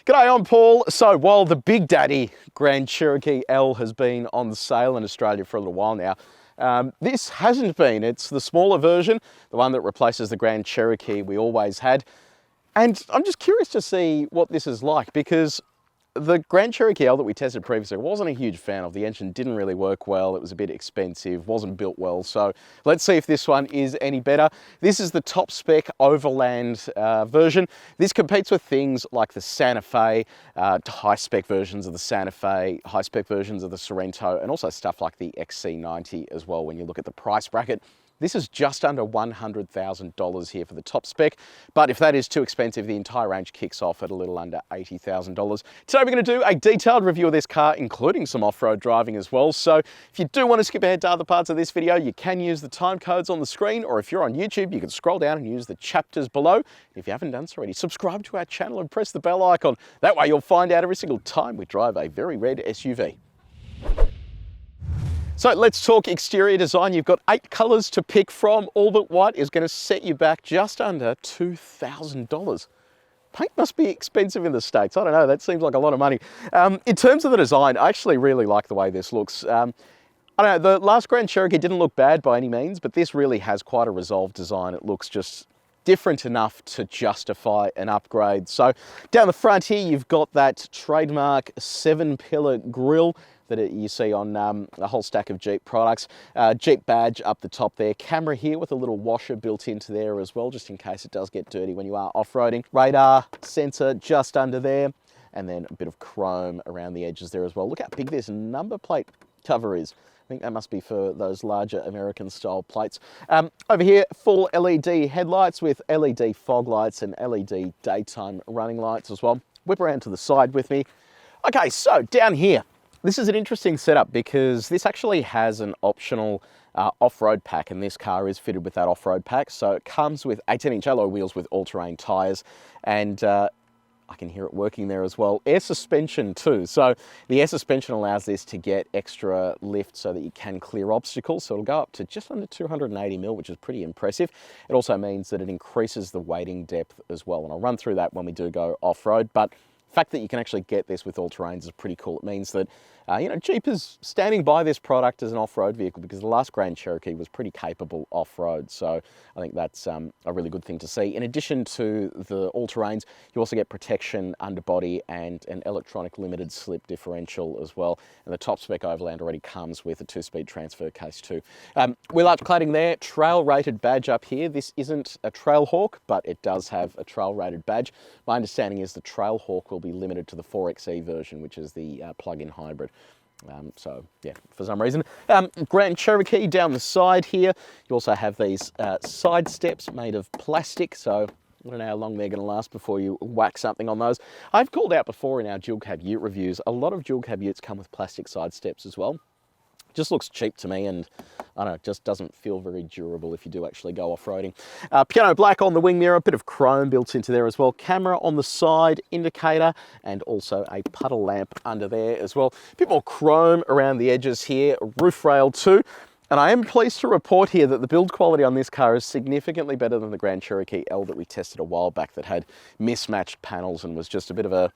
G'day, I'm Paul. So while the Big Daddy Grand Cherokee L has been on sale in Australia for a little while now, this hasn't been. It's the smaller version, the one that replaces the Grand Cherokee we always had. And I'm just curious to see what this is like, because the Grand Cherokee L that we tested previously wasn't a huge fan of. The engine didn't really work well, it was a bit expensive, wasn't built well, so let's see if this one is any better. This is the top spec Overland version. This competes with things like the Santa Fe, high spec versions of the Santa Fe, high spec versions of the Sorento, and also stuff like the XC90 as well when you look at the price bracket. This is just under $100,000 here for the top spec, but if that is too expensive, the entire range kicks off at a little under $80,000. Today we're going to do a detailed review of this car, including some off-road driving as well. So if you do want to skip ahead to other parts of this video, you can use the time codes on the screen, or if you're on YouTube, you can scroll down and use the chapters below. If you haven't done so already, subscribe to our channel and press the bell icon. That way you'll find out every single time we drive a very red SUV. So let's talk exterior design. You've got 8 colours to pick from. All but white is going to set you back just under $2,000. Paint must be expensive in the States. I don't know, that seems like a lot of money. In terms of the design, I actually really like the way this looks. I don't know, the last Grand Cherokee didn't look bad by any means, but this really has quite a resolved design. It looks just different enough to justify an upgrade. So down the front here, you've got that trademark 7-pillar grille that you see on a whole stack of Jeep products. Jeep badge up the top there. Camera here with a little washer built into there as well, just in case it does get dirty when you are off-roading. Radar sensor just under there, and then a bit of chrome around the edges there as well. Look how big this number plate cover is. I think that must be for those larger American style plates. Over here, full LED headlights with LED fog lights and LED daytime running lights as well. Whip around to the side with me. Okay, so down here, this is an interesting setup because this actually has an optional off-road pack, and this car is fitted with that off-road pack. So it comes with 18-inch alloy wheels with all-terrain tyres, and I can hear it working there as well. Air suspension too. So the air suspension allows this to get extra lift so that you can clear obstacles. So it'll go up to just under 280 mil, which is pretty impressive. It also means that it increases the wading depth as well. And I'll run through that when we do go off-road. But the fact that you can actually get this with all terrains is pretty cool. It means that Jeep is standing by this product as an off-road vehicle, because the last Grand Cherokee was pretty capable off-road. So I think that's a really good thing to see. In addition to the all-terrains, you also get protection underbody and an electronic limited slip differential as well. And the top spec Overland already comes with a 2-speed transfer case too. Wheel arch cladding there, trail rated badge up here. This isn't a Trailhawk, but it does have a trail rated badge. My understanding is the Trailhawk will be limited to the 4xe version, which is the plug-in hybrid. So yeah, for some reason. Grand Cherokee down the side here. You also have these side steps made of plastic, so I don't know how long they're going to last before you whack something on those. I've called out before in our dual cab ute reviews, a lot of dual cab utes come with plastic side steps as well. Just looks cheap to me, and I don't know, it just doesn't feel very durable if you do actually go off-roading. Piano black on the wing mirror, a bit of chrome built into there as well. Camera on the side, indicator, and also a puddle lamp under there as well. A bit more chrome around the edges here, roof rail too. And I am pleased to report here that the build quality on this car is significantly better than the Grand Cherokee L that we tested a while back that had mismatched panels and was just a bit of a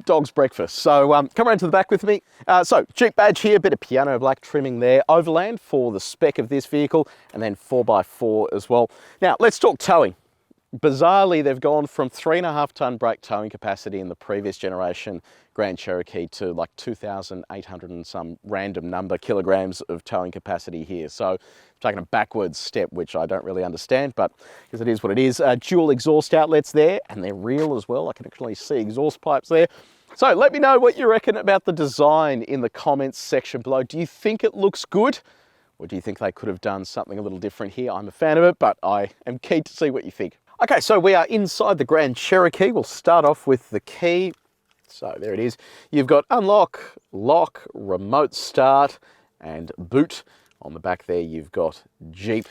dog's breakfast. So come around to the back with me. So Jeep badge here, a bit of piano black trimming there. Overland for the spec of this vehicle, and then 4x4 as well. Now let's talk towing. Bizarrely, they've gone from 3.5 ton brake towing capacity in the previous generation Grand Cherokee to like 2,800 and some random number kilograms of towing capacity here. So taking a backwards step, which I don't really understand, but because it is what it is. Dual exhaust outlets there, and they're real as well. I can actually see exhaust pipes there. So let me know what you reckon about the design in the comments section below. Do you think it looks good? Or do you think they could have done something a little different here? I'm a fan of it, but I am keen to see what you think. Okay, so we are inside the Grand Cherokee. We'll start off with the key. So there it is. You've got unlock, lock, remote start, and boot. On the back there, you've got Jeep,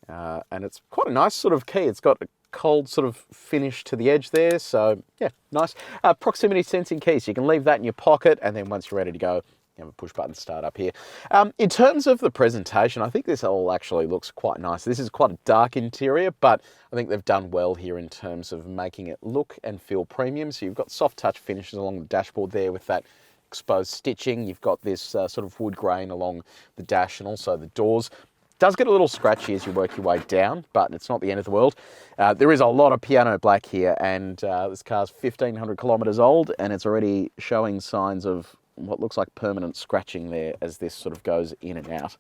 and it's quite a nice sort of key. It's got a cold sort of finish to the edge there. So yeah, nice. Proximity sensing keys. You can leave that in your pocket, and then once you're ready to go, You have a push button start up here. In terms of the presentation, I think this all actually looks quite nice. This is quite a dark interior, but I think they've done well here in terms of making it look and feel premium. So you've got soft touch finishes along the dashboard there with that exposed stitching. You've got this sort of wood grain along the dash and also the doors. Does get a little scratchy as you work your way down, but it's not the end of the world. There is a lot of piano black here, and this car's 1,500 kilometers old, and it's already showing signs of what looks like permanent scratching there as this sort of goes in and out.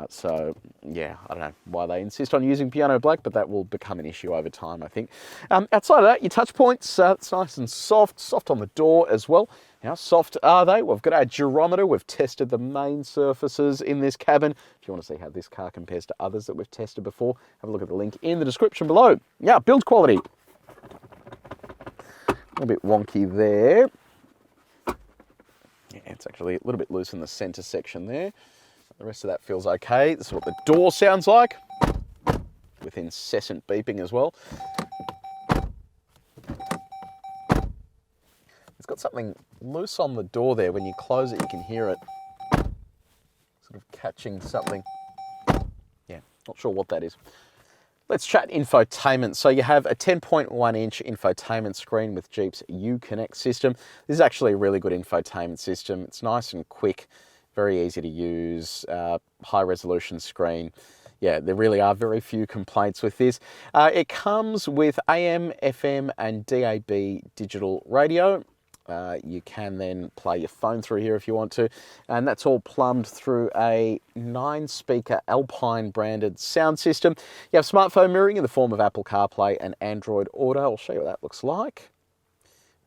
So yeah, I don't know why they insist on using piano black, but that will become an issue over time, I think. Outside of that, your touch points, it's nice and soft on the door as well. How soft are they? We've got our gyrometer. We've tested the main surfaces in this cabin. If you want to see how this car compares to others that we've tested before, have a look at the link in the description below. Yeah, build quality. A little bit wonky there. Yeah, it's actually a little bit loose in the center section there. The rest of that feels okay. This is what the door sounds like, with incessant beeping as well. It's got something loose on the door there. When you close it, you can hear it sort of catching something. Yeah, not sure what that is. Let's chat infotainment. So you have a 10.1-inch infotainment screen with Jeep's Uconnect system. This is actually a really good infotainment system. It's nice and quick, very easy to use, high resolution screen. Yeah, there really are very few complaints with this. It comes with AM, FM and DAB digital radio. You can then play your phone through here if you want to, and that's all plumbed through a 9-speaker Alpine branded sound system. You have smartphone mirroring in the form of Apple CarPlay and Android Auto. I'll show you what that looks like.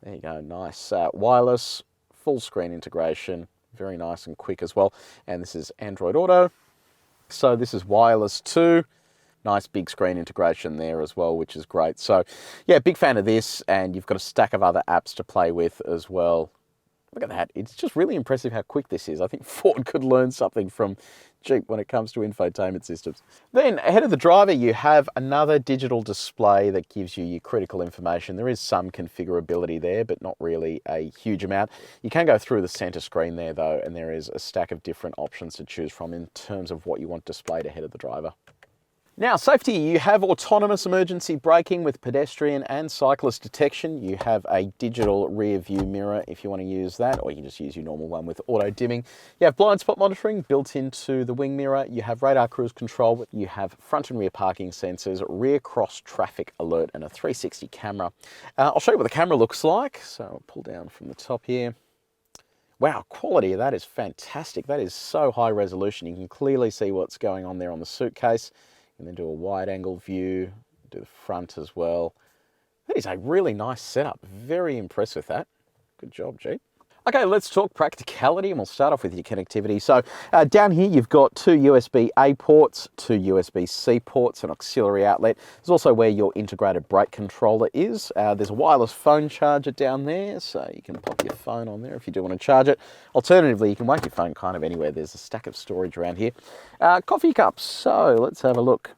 There you go, nice wireless, full screen integration, very nice and quick as well. And this is Android Auto. So this is wireless too. Nice big screen integration there as well, which is great. So yeah, big fan of this, and you've got a stack of other apps to play with as well. Look at that. It's just really impressive how quick this is. I think Ford could learn something from Jeep when it comes to infotainment systems. Then ahead of the driver, you have another digital display that gives you your critical information. There is some configurability there, but not really a huge amount. You can go through the center screen there though, and there is a stack of different options to choose from in terms of what you want displayed ahead of the driver. Now, safety, you have autonomous emergency braking with pedestrian and cyclist detection. You have a digital rear view mirror if you want to use that, or you can just use your normal one with auto dimming. You have blind spot monitoring built into the wing mirror. You have radar cruise control. You have front and rear parking sensors, rear cross traffic alert, and a 360 camera. I'll show you what the camera looks like. So I'll pull down from the top here. Wow, quality of that is fantastic. That is so high resolution. You can clearly see what's going on there on the suitcase. And then do a wide angle view, do the front as well. That is a really nice setup. Very impressed with that. Good job, Jeep. Okay, let's talk practicality, and we'll start off with your connectivity. So down here, you've got 2 USB-A ports, 2 USB-C ports, an auxiliary outlet. There's also where your integrated brake controller is. There's a wireless phone charger down there, so you can pop your phone on there if you do want to charge it. Alternatively, you can whack your phone kind of anywhere. There's a stack of storage around here. Coffee cups, so let's have a look.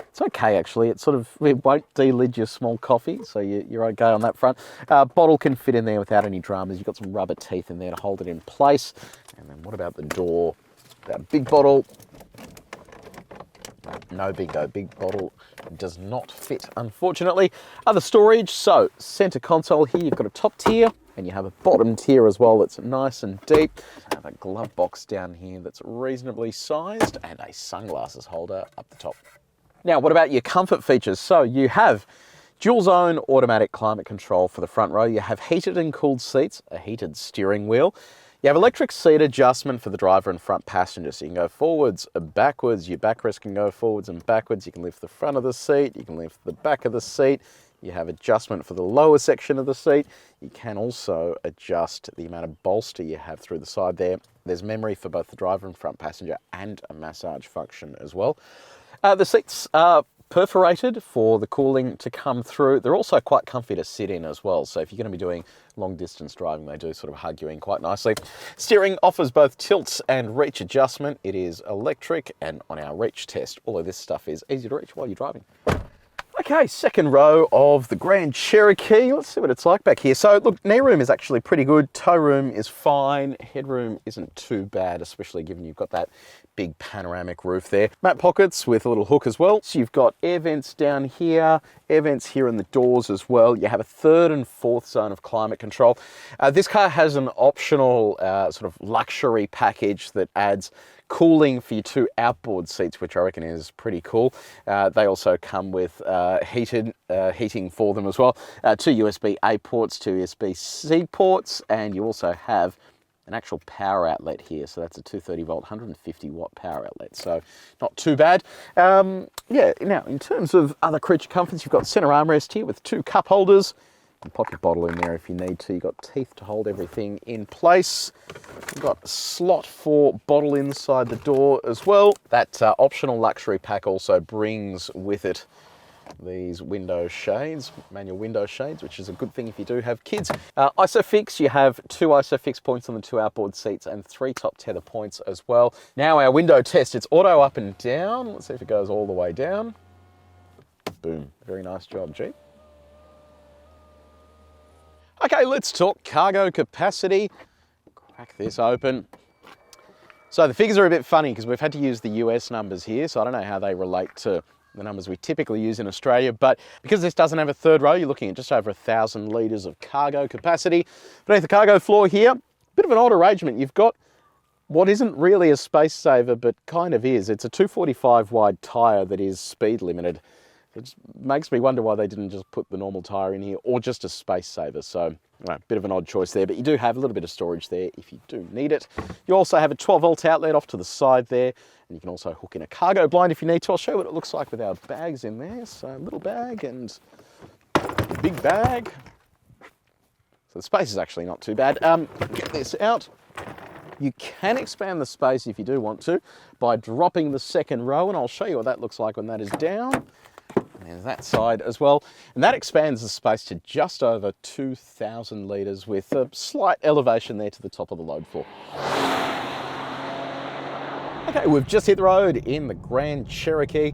It's okay, actually. It won't de-lid your small coffee, so you're okay on that front. Bottle can fit in there without any dramas. You've got some rubber teeth in there to hold it in place. And then what about the door? That big bottle. No bingo, big bottle does not fit, unfortunately. Other storage, so center console here, you've got a top tier, and you have a bottom tier as well that's nice and deep. I have a glove box down here that's reasonably sized, and a sunglasses holder up the top. Now, what about your comfort features? So you have dual zone automatic climate control for the front row. You have heated and cooled seats, a heated steering wheel. You have electric seat adjustment for the driver and front passenger. So you can go forwards and backwards. Your backrest can go forwards and backwards. You can lift the front of the seat. You can lift the back of the seat. You have adjustment for the lower section of the seat. You can also adjust the amount of bolster you have through the side there. There's memory for both the driver and front passenger, and a massage function as well. The seats are perforated for the cooling to come through. They're also quite comfy to sit in as well. So if you're going to be doing long distance driving, they do sort of hug you in quite nicely. Steering offers both tilts and reach adjustment. It is electric, and on our reach test, all of this stuff is easy to reach while you're driving. Okay, second row of the Grand Cherokee. Let's see what it's like back here. So look, knee room is actually pretty good. Toe room is fine. Headroom isn't too bad, especially given you've got that big panoramic roof there. Mat pockets with a little hook as well. So you've got air vents down here, air vents here in the doors as well. You have a third and fourth zone of climate control. This car has an optional sort of luxury package that adds cooling for your two outboard seats, which I reckon is pretty cool. They also come with heating for them as well. Two USB-A ports, two USB-C ports, and you also have an actual power outlet here. So that's a 230 volt, 150 watt power outlet. So not too bad. Yeah, now in terms of other creature comforts, you've got center armrest here with two cup holders. You can pop your bottle in there if you need to. You've got teeth to hold everything in place. You've got a slot for bottle inside the door as well. That optional luxury pack also brings with it these window shades, manual window shades, which is a good thing if you do have kids. ISOFIX, you have two ISOFIX points on the two outboard seats and three top tether points as well. Now our window test, it's auto up and down. Let's see if it goes all the way down. Boom, very nice job, Jeep. Okay, let's talk cargo capacity. Crack this open. So the figures are a bit funny because we've had to use the US numbers here, so I don't know how they relate to the numbers we typically use in Australia, but because this doesn't have a third row, you're looking at just over 1,000 litres of cargo capacity. Beneath the cargo floor here, bit of an odd arrangement. You've got what isn't really a space saver, but kind of is. It's a 245 wide tyre that is speed limited. It just makes me wonder why they didn't just put the normal tyre in here or just a space saver. So, a bit of an odd choice there, but you do have a little bit of storage there if you do need it. You also have a 12 volt outlet off to the side there, and you can also hook in a cargo blind if you need to. I'll show you what it looks like with our bags in there. So, little bag and big bag. So the space is actually not too bad. Get this out. You can expand the space if you do want to by dropping the second row, and I'll show you what that looks like when that is down. And there's that side as well. And that expands the space to just over 2,000 litres with a slight elevation there to the top of the load floor. Okay, we've just hit the road in the Grand Cherokee.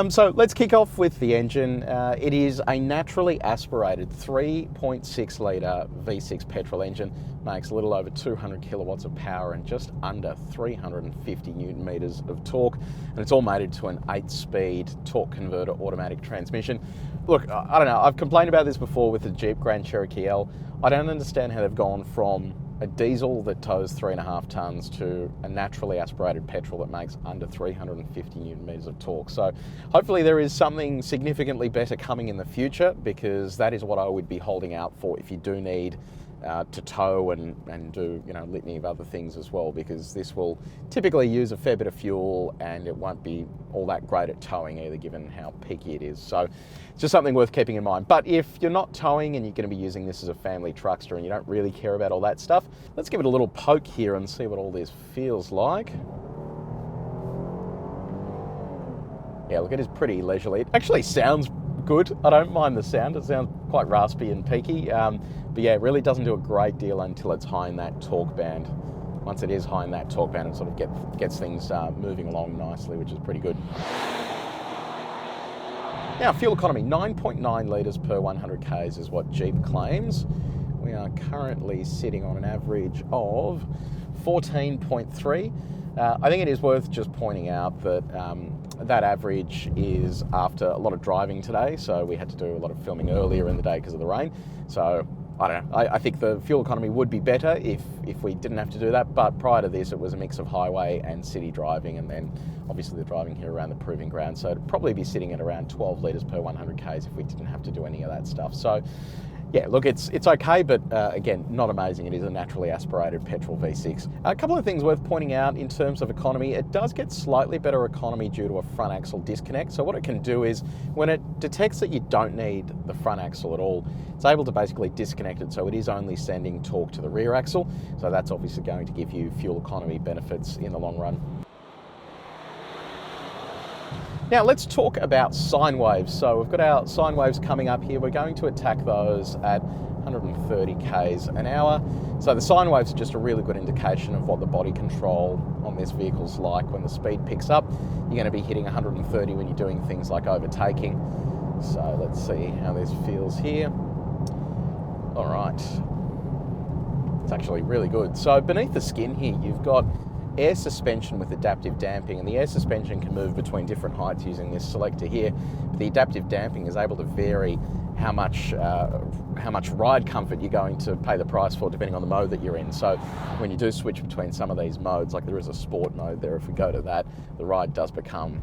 So let's kick off with the engine. It is a naturally aspirated 3.6 litre V6 petrol engine. Makes a little over 200 kilowatts of power and just under 350 newton meters of torque. And it's all mated to an 8-speed torque converter automatic transmission. Look, I don't know, I've complained about this before with the Jeep Grand Cherokee L. I don't understand how they've gone from a diesel that tows 3.5 tons to a naturally aspirated petrol that makes under 350 newton meters of torque. So hopefully there is something significantly better coming in the future, because that is what I would be holding out for if you do need to tow and do, you know, litany of other things as well, because this will typically use a fair bit of fuel and it won't be all that great at towing either, given how peaky it is. So it's just something worth keeping in mind. But if you're not towing and you're going to be using this as a family truckster and you don't really care about all that stuff, let's give it a little poke here and see what all this feels like. Yeah, look, it is pretty leisurely. It actually sounds good. I don't mind the sound. It sounds quite raspy and peaky. But yeah, it really doesn't do a great deal until it's high in that torque band. Once it is high in that torque band, it sort of gets things moving along nicely, which is pretty good. Now, fuel economy, 9.9 litres per 100 Ks is what Jeep claims. We are currently sitting on an average of 14.3. I think it is worth just pointing out that that average is after a lot of driving today, so we had to do a lot of filming earlier in the day because of the rain. So I don't know, I think the fuel economy would be better if we didn't have to do that, but prior to this it was a mix of highway and city driving, and then obviously the driving here around the proving ground, so it'd probably be sitting at around 12 litres per 100 Ks if we didn't have to do any of that stuff. So yeah, look, it's okay, but again, not amazing. It is a naturally aspirated petrol V6. A couple of things worth pointing out in terms of economy. It does get slightly better economy due to a front axle disconnect. So what it can do is, when it detects that you don't need the front axle at all, it's able to basically disconnect it, so it is only sending torque to the rear axle. So that's obviously going to give you fuel economy benefits in the long run. Now let's talk about sine waves. So we've got our sine waves coming up here. We're going to attack those at 130 Ks an hour. So the sine waves are just a really good indication of what the body control on this vehicle's like when the speed picks up. You're going to be hitting 130 when you're doing things like overtaking. So let's see how this feels here. All right. It's actually really good. So beneath the skin here, you've got air suspension with adaptive damping, and the air suspension can move between different heights using this selector here. The adaptive damping is able to vary how much ride comfort you're going to pay the price for depending on the mode that you're in. So when you do switch between some of these modes, like there is a sport mode there, if we go to that, the ride does become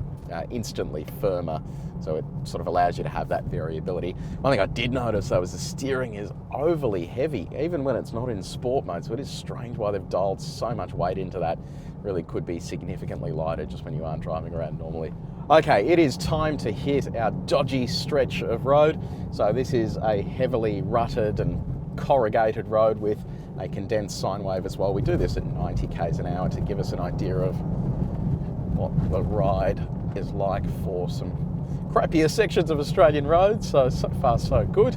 instantly firmer. So it sort of allows you to have that variability. One thing I did notice though is the steering is overly heavy, even when it's not in sport mode. So it is strange why they've dialed so much weight into that. Really could be significantly lighter just when you aren't driving around normally. Okay, it is time to hit our dodgy stretch of road. So this is a heavily rutted and corrugated road with a condensed sine wave as well. We do this at 90 k's an hour to give us an idea of what the ride is like for some crappier sections of Australian roads. So far so good.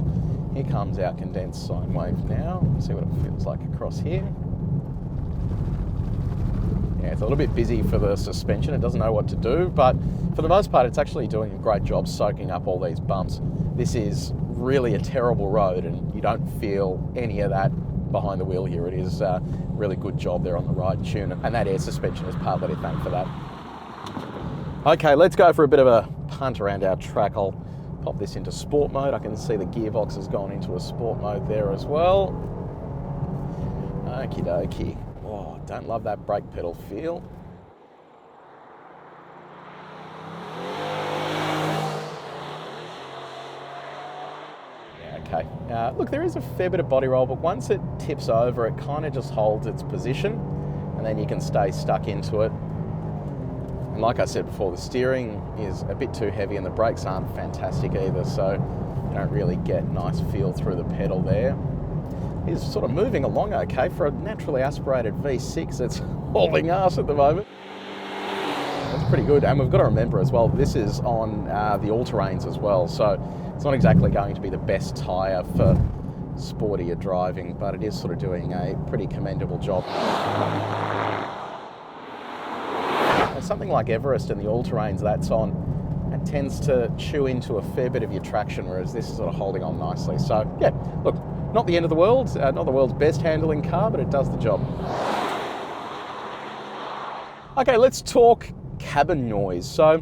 Here comes our condensed sine wave now. Let's see what it feels like across here. Yeah, it's a little bit busy for the suspension. It doesn't know what to do, but for the most part, it's actually doing a great job soaking up all these bumps. This is really a terrible road, and you don't feel any of that behind the wheel here. It is a really good job there on the ride tune, and that air suspension is partly to thank for that. Okay, let's go for a bit of a punt around our track. I'll pop this into sport mode. I can see the gearbox has gone into a sport mode there as well. Okie dokie. Oh, don't love that brake pedal feel. Yeah, okay. Look, there is a fair bit of body roll, but once it tips over, it kind of just holds its position, and then you can stay stuck into it. And like I said before, the steering is a bit too heavy and the brakes aren't fantastic either, so you don't really get nice feel through the pedal there. It's sort of moving along okay for a naturally aspirated V6 that's hauling ass at the moment. That's pretty good. And we've got to remember as well, this is on the all-terrains as well, so it's not exactly going to be the best tyre for sportier driving, but it is sort of doing a pretty commendable job. Something like Everest and the all-terrains that's on, it tends to chew into a fair bit of your traction, whereas this is sort of holding on nicely. So yeah, look, not the end of the world, not the world's best handling car, but it does the job. Okay, let's talk cabin noise. So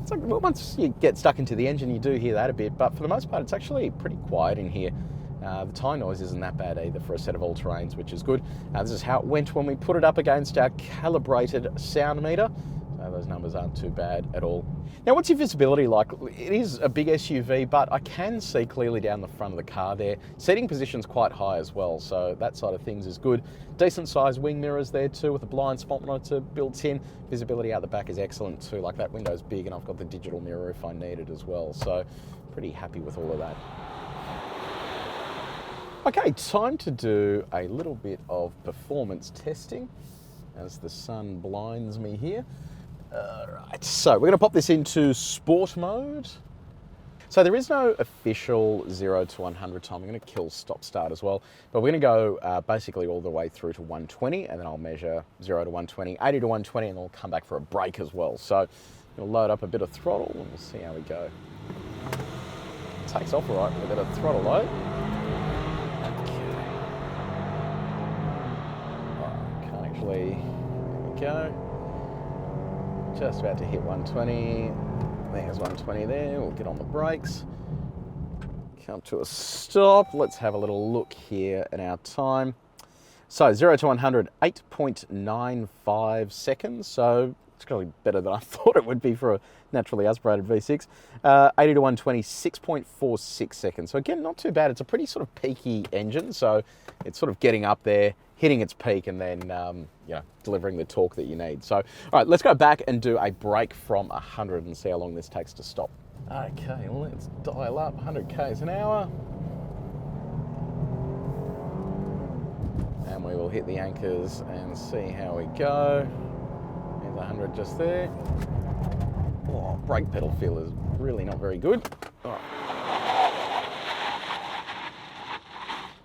it's like, well, once you get stuck into the engine, you do hear that a bit, but for the most part, it's actually pretty quiet in here. The tyre noise isn't that bad either for a set of all-terrains, which is good. This is how it went when we put it up against our calibrated sound meter. So those numbers aren't too bad at all. Now, what's your visibility like? It is a big SUV, but I can see clearly down the front of the car there. Seating position's quite high as well, so that side of things is good. Decent sized wing mirrors there too, with a blind spot monitor built in. Visibility out the back is excellent too, like that window's big and I've got the digital mirror if I need it as well. So pretty happy with all of that. Okay, time to do a little bit of performance testing as the sun blinds me here. All right, so we're going to pop this into sport mode. So there is no official 0 to 100 time. I'm going to kill stop start as well, but we're going to go basically all the way through to 120, and then I'll measure 0 to 120, 80 to 120, and then we'll come back for a break as well. So we'll load up a bit of throttle and we'll see how we go. It takes off all right with a bit of throttle load. There we go. Just about to hit 120. There's 120 there. We'll get on the brakes. Come to a stop. Let's have a little look here at our time. So 0 to 100, 8.95 seconds. So it's probably better than I thought it would be for a naturally aspirated V6. 80 to 120, 6.46 seconds. So again, not too bad. It's a pretty sort of peaky engine. So it's sort of getting up there, hitting its peak, and then you know, delivering the torque that you need. So, all right, let's go back and do a break from 100 and see how long this takes to stop. Okay, let's dial up 100 k's an hour. And we will hit the anchors and see how we go. There's 100 just there. Oh, brake pedal feel is really not very good. All right.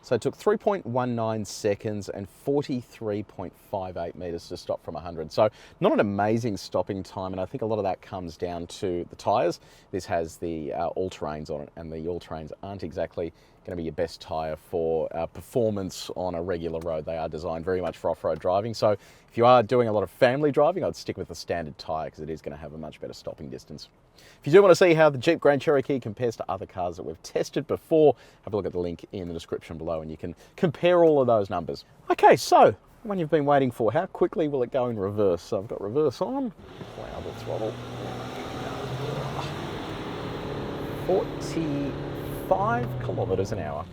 So it took 3.19 seconds and 43.58 meters to stop from 100. So not an amazing stopping time, and I think a lot of that comes down to the tires. This has the all-terrains on it, and the all-terrains aren't exactly going to be your best tire for performance on a regular road. They are designed very much for off-road driving. So if you are doing a lot of family driving, I'd stick with the standard tire because it is going to have a much better stopping distance. If you do want to see how the Jeep Grand Cherokee compares to other cars that we've tested before, have a look at the link in the description below and you can compare all of those numbers. Okay, so one you've been waiting for, how quickly will it go in reverse? So I've got reverse on, wow, the throttle. 45 kilometers an hour.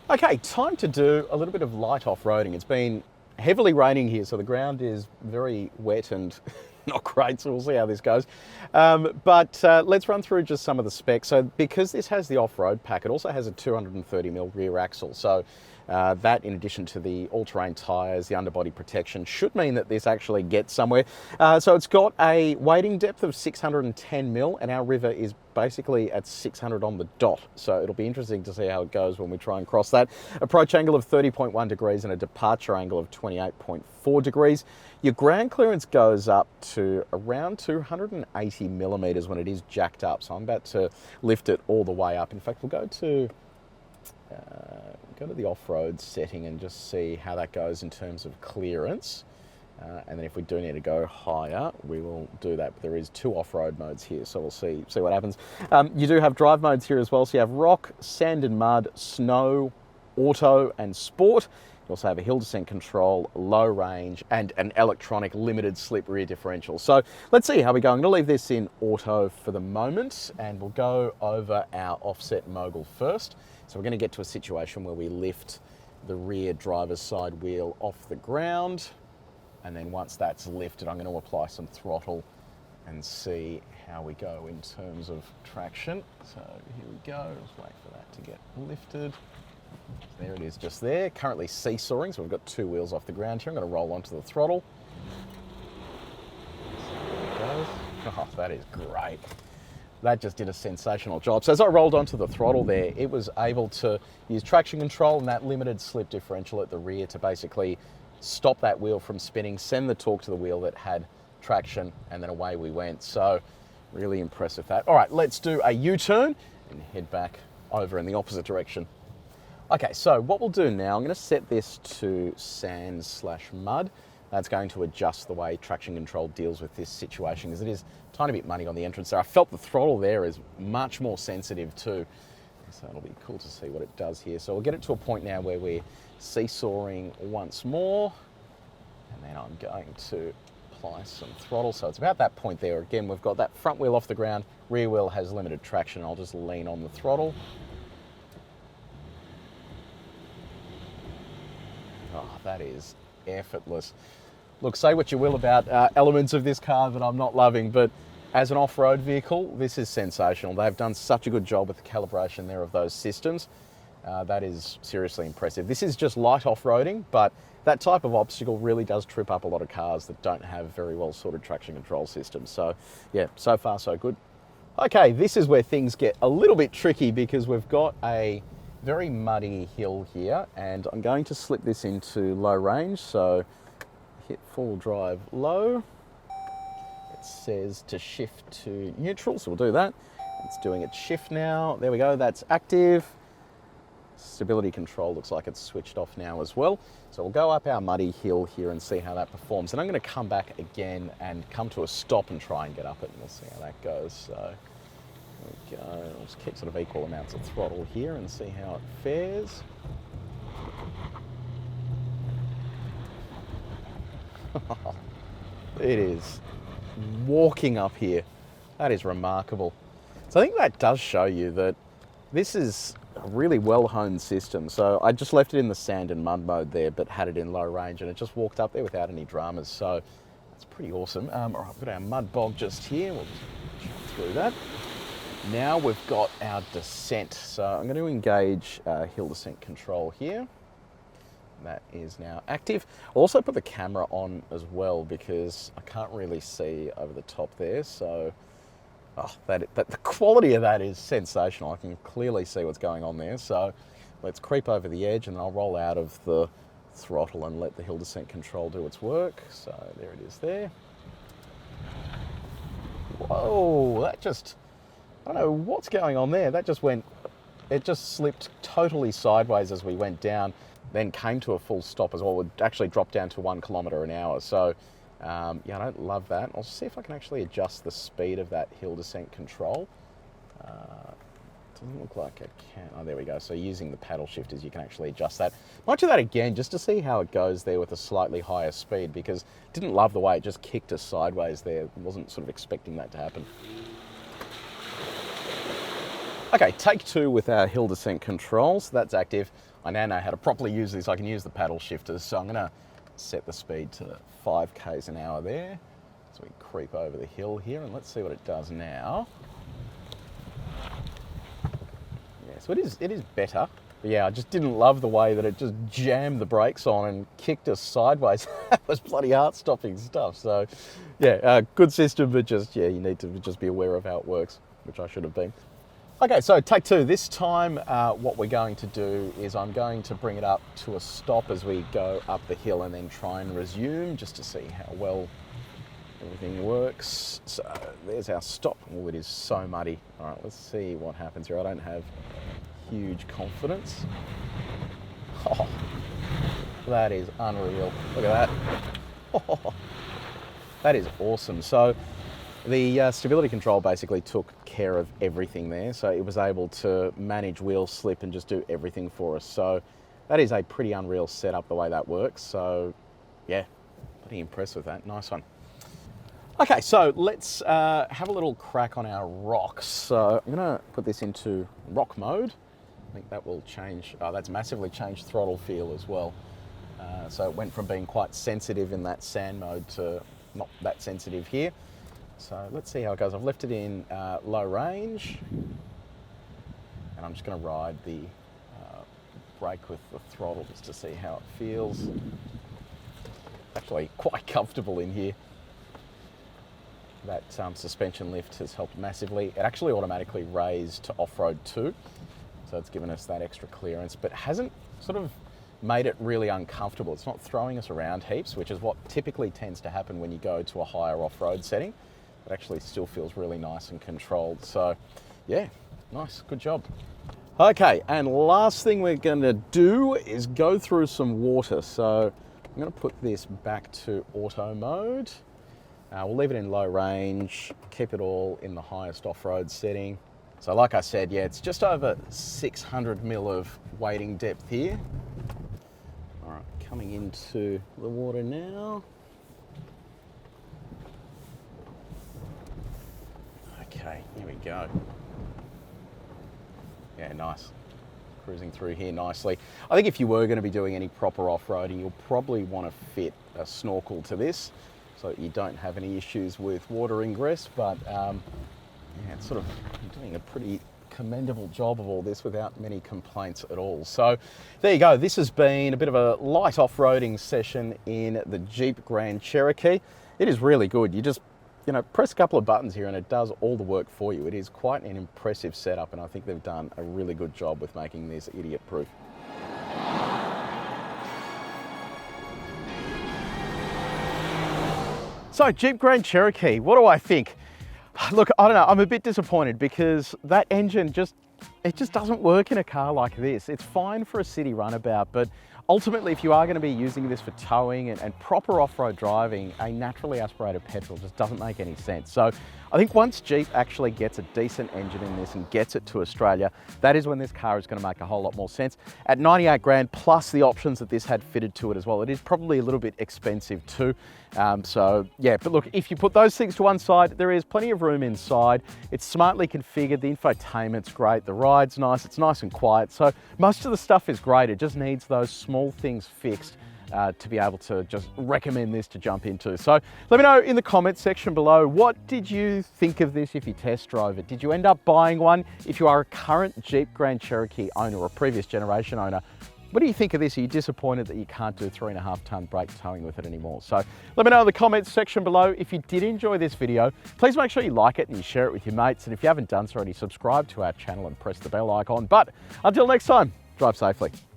Okay, time to do a little bit of light off-roading. It's been heavily raining here, so the ground is very wet and not great, so we'll see how this goes. But let's run through just some of the specs. So because this has the off-road pack, it also has a 230mm rear axle. So that, in addition to the all-terrain tyres, the underbody protection, should mean that this actually gets somewhere. So it's got a wading depth of 610mm, and our river is basically at 600 on the dot. So it'll be interesting to see how it goes when we try and cross that. Approach angle of 30.1 degrees and a departure angle of 28.4 degrees. Your ground clearance goes up to around 280 millimeters when it is jacked up. So I'm about to lift it all the way up. In fact, we'll go to the off-road setting and just see how that goes in terms of clearance. And then if we do need to go higher, we will do that. But there is two off-road modes here, so we'll see what happens. You do have drive modes here as well. So you have rock, sand and mud, snow, auto and sport. You also have a hill descent control, low range, and an electronic limited slip rear differential. So let's see how we go. I'm going to leave this in auto for the moment, and we'll go over our offset mogul first. So we're going to get to a situation where we lift the rear driver's side wheel off the ground. And then once that's lifted, I'm going to apply some throttle and see how we go in terms of traction. So here we go. Let's wait for that to get lifted. There it is, just there. Currently seesawing, so we've got two wheels off the ground here. I'm going to roll onto the throttle. There it goes. Oh, that is great. That just did a sensational job. So as I rolled onto the throttle there, it was able to use traction control and that limited slip differential at the rear to basically stop that wheel from spinning, send the torque to the wheel that had traction, and then away we went. So really impressive that. All right, let's do a U-turn and head back over in the opposite direction. Okay, so what we'll do now, I'm going to set this to sand/mud. That's going to adjust the way traction control deals with this situation because it is a tiny bit muddy on the entrance there. I felt the throttle there is much more sensitive too. So it'll be cool to see what it does here. So we'll get it to a point now where we're seesawing once more. And then I'm going to apply some throttle. So it's about that point there. Again, we've got that front wheel off the ground. Rear wheel has limited traction. I'll just lean on the throttle. Oh, that is effortless. Look, say what you will about elements of this car that I'm not loving, but as an off-road vehicle, this is sensational. They've done such a good job with the calibration there of those systems. That is seriously impressive. This is just light off-roading, but that type of obstacle really does trip up a lot of cars that don't have very well sorted traction control systems. So yeah, so far so good. Okay, this is where things get a little bit tricky because we've got a very muddy hill here, and I'm going to slip this into low range. So hit full drive low. It says to shift to neutral, so we'll do that. It's doing its shift now. There we go, that's active. Stability control looks like it's switched off now as well. So we'll go up our muddy hill here and see how that performs. And I'm going to come back again and come to a stop and try and get up it, and we'll see how that goes. So there we go. We'll just keep sort of equal amounts of throttle here and see how it fares. It is walking up here. That is remarkable. So I think that does show you that this is a really well-honed system. So I just left it in the sand and mud mode there, but had it in low range, and it just walked up there without any dramas. So that's pretty awesome. All right, we've got our mud bog just here. We'll just jump through that. Now we've got our descent. So I'm going to engage hill descent control here. That is now active. I'll also put the camera on as well because I can't really see over the top there. So the quality of that is sensational. I can clearly see what's going on there. So let's creep over the edge, and then I'll roll out of the throttle and let the hill descent control do its work. So there it is there. Whoa, that just, I don't know what's going on there. That just went, it just slipped totally sideways as we went down, then came to a full stop as well. It actually dropped down to 1 kilometre an hour. So yeah, I don't love that. I'll see if I can actually adjust the speed of that hill descent control. Doesn't look like I can. Oh, there we go. So using the paddle shifters, you can actually adjust that. Might do that again just to see how it goes there with a slightly higher speed, because didn't love the way it just kicked us sideways there. Wasn't sort of expecting that to happen. Okay, take 2 with our hill descent control. So that's active. I now know how to properly use these. I can use the paddle shifters. So I'm going to set the speed to 5 k's an hour there. So we creep over the hill here, and let's see what it does now. So it is better, but yeah, I just didn't love the way that it just jammed the brakes on and kicked us sideways. That was bloody heart-stopping stuff. So yeah, good system, but just, yeah, you need to just be aware of how it works, which I should have been. Okay, so take 2. This time what we're going to do is I'm going to bring it up to a stop as we go up the hill, and then try and resume just to see how well everything works. So there's our stop. Oh, it is so muddy. All right, let's see what happens here. I don't have huge confidence. Oh, that is unreal. Look at that. Oh, that is awesome. So the stability control basically took care of everything there. So it was able to manage wheel slip and just do everything for us. So that is a pretty unreal setup, the way that works. So yeah, pretty impressed with that. Nice one. Okay, so let's have a little crack on our rocks. So I'm gonna put this into rock mode. I think that will change, that's massively changed throttle feel as well. So it went from being quite sensitive in that sand mode to not that sensitive here. So let's see how it goes. I've left it in low range, and I'm just gonna ride the brake with the throttle just to see how it feels. Actually quite comfortable in here. That suspension lift has helped massively. It actually automatically raised to off-road 2, so it's given us that extra clearance, but hasn't sort of made it really uncomfortable. It's not throwing us around heaps, which is what typically tends to happen when you go to a higher off-road setting. It actually still feels really nice and controlled. So yeah, nice, good job. Okay, and last thing we're gonna do is go through some water. So I'm gonna put this back to auto mode. We'll leave it in low range, keep it all in the highest off-road setting. So like I said, yeah, it's just over 600 mil of wading depth here. All right, coming into the water now. Okay, here we go. Yeah, nice. Cruising through here nicely. I think if you were going to be doing any proper off-roading, you'll probably want to fit a snorkel to this, so that you don't have any issues with water ingress, but yeah, it's sort of doing a pretty commendable job of all this without many complaints at all. So there you go. This has been a bit of a light off-roading session in the Jeep Grand Cherokee. It is really good. You just, you know, press a couple of buttons here and it does all the work for you. It is quite an impressive setup, and I think they've done a really good job with making this idiot-proof. So Jeep Grand Cherokee, what do I think? Look, I don't know, I'm a bit disappointed because that engine it just doesn't work in a car like this. It's fine for a city runabout, but ultimately if you are going to be using this for towing and proper off-road driving, a naturally aspirated petrol just doesn't make any sense. So I think once Jeep actually gets a decent engine in this and gets it to Australia, that is when this car is going to make a whole lot more sense. At 98 grand plus the options that this had fitted to it as well, it is probably a little bit expensive too. So yeah, but look, if you put those things to one side, there is plenty of room inside. It's smartly configured, the infotainment's great, the ride's nice, it's nice and quiet. So most of the stuff is great, it just needs those small things fixed to be able to just recommend this to jump into. So let me know in the comments section below, what did you think of this if you test drove it? Did you end up buying one? If you are a current Jeep Grand Cherokee owner or a previous generation owner, what do you think of this? Are you disappointed that you can't do 3.5 ton brake towing with it anymore? So let me know in the comments section below. If you did enjoy this video, please make sure you like it and you share it with your mates. And if you haven't done so already, subscribe to our channel and press the bell icon. But until next time, Drive safely.